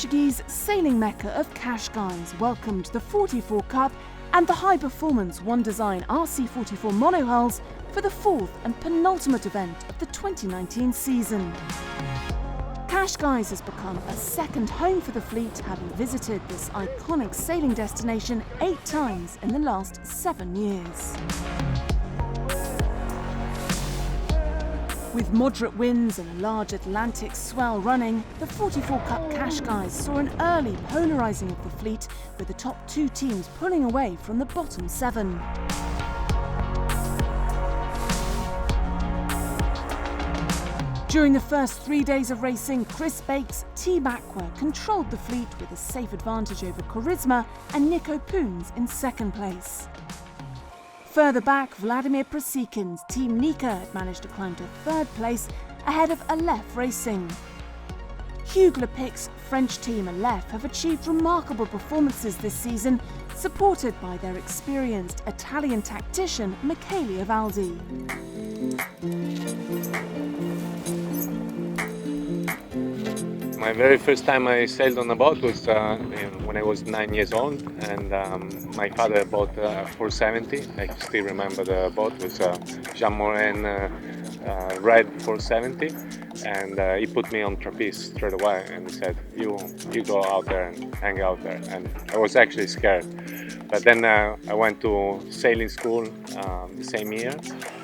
Portuguese sailing mecca of Cascais welcomed the 44 Cup and the high-performance one-design RC44 monohulls for the fourth and penultimate event of the 2019 season. Cascais has become a second home for the fleet, having visited this iconic sailing destination 8 times in the last 7 years. With moderate winds and a large Atlantic swell running, the 44 Cup Cascais saw an early polarising of the fleet, with the top 2 teams pulling away from the bottom 7. During the first 3 days of racing, Cascais' Team Aqua controlled the fleet with a safe advantage over Charisma and Nico Poons in second place. Further back, Vladimir Prasikin's Team Nika had managed to climb to third place ahead of Aleph Racing. Hugues Lepic's French team Aleph have achieved remarkable performances this season, supported by their experienced Italian tactician Michele Avaldi. My very first time I sailed on a boat was when I was 9 years old, and my father bought a 470. I still remember the boat. It was a Jean Morin red 470, and he put me on trapeze straight away, and he said, you go out there and hang out there. And I was actually scared. But then I went to sailing school the same year,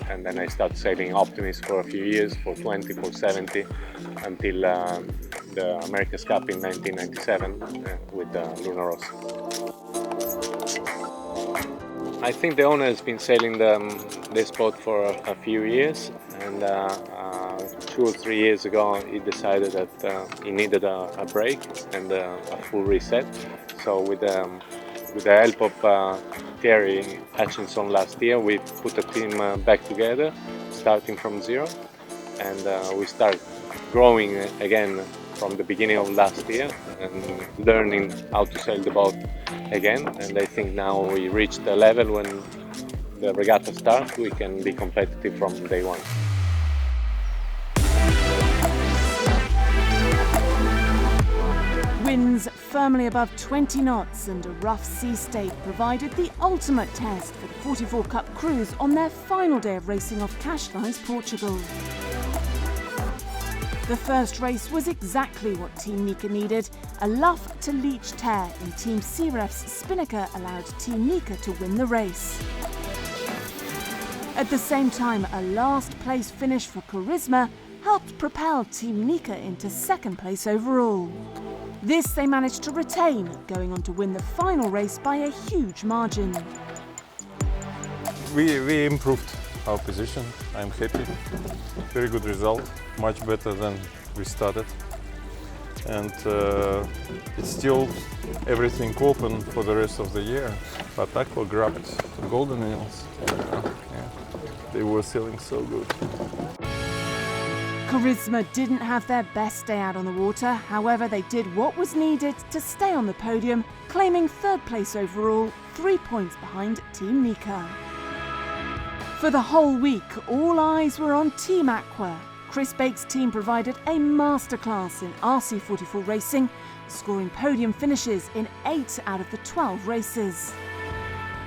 and then I started sailing Optimist for a few years, 420, 470, until the America's Cup in 1997 with Luna Rossa. I think the owner has been sailing this boat for a few years, and 2 or 3 years ago he decided that he needed a break and a full reset. So with the help of Thierry Hutchinson last year, we put the team back together, starting from zero, and we start growing again from the beginning of last year and learning how to sail the boat again. And I think now we reached the level when the regatta starts, we can be competitive from day one. Winds firmly above 20 knots and a rough sea state provided the ultimate test for the 44 Cup crews on their final day of racing off Cascais, Portugal. The first race was exactly what Team Nika needed. A luff to leech tear in Team Searef's spinnaker allowed Team Nika to win the race. At the same time, a last place finish for Charisma helped propel Team Nika into second place overall. This they managed to retain, going on to win the final race by a huge margin. We improved our position. I'm happy. Very good result, much better than we started. And it's still everything open for the rest of the year. But Aqua grabbed the golden wheels. They were sailing so good. Charisma didn't have their best day out on the water. However, they did what was needed to stay on the podium, claiming third place overall, 3 points behind Team Nika. For the whole week, all eyes were on Team Aqua. Cascais' team provided a masterclass in RC44 racing, scoring podium finishes in 8 out of the 12 races.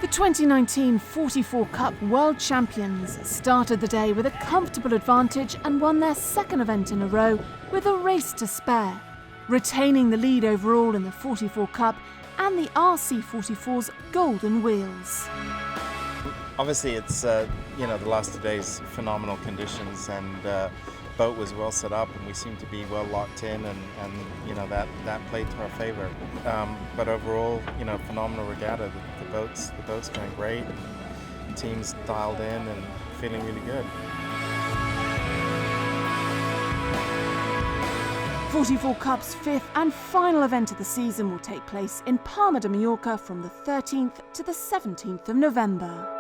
The 2019 44 Cup World Champions started the day with a comfortable advantage and won their second event in a row with a race to spare, retaining the lead overall in the 44 Cup and the RC44's golden wheels. Obviously, it's the last 2 days, phenomenal conditions, and boat was well set up, and we seem to be well locked in, and that played to our favour. But overall, phenomenal regatta. The boat's going great. The team's dialed in and feeling really good. 44 Cup's 5th and final event of the season will take place in Palma de Mallorca from the 13th to the 17th of November.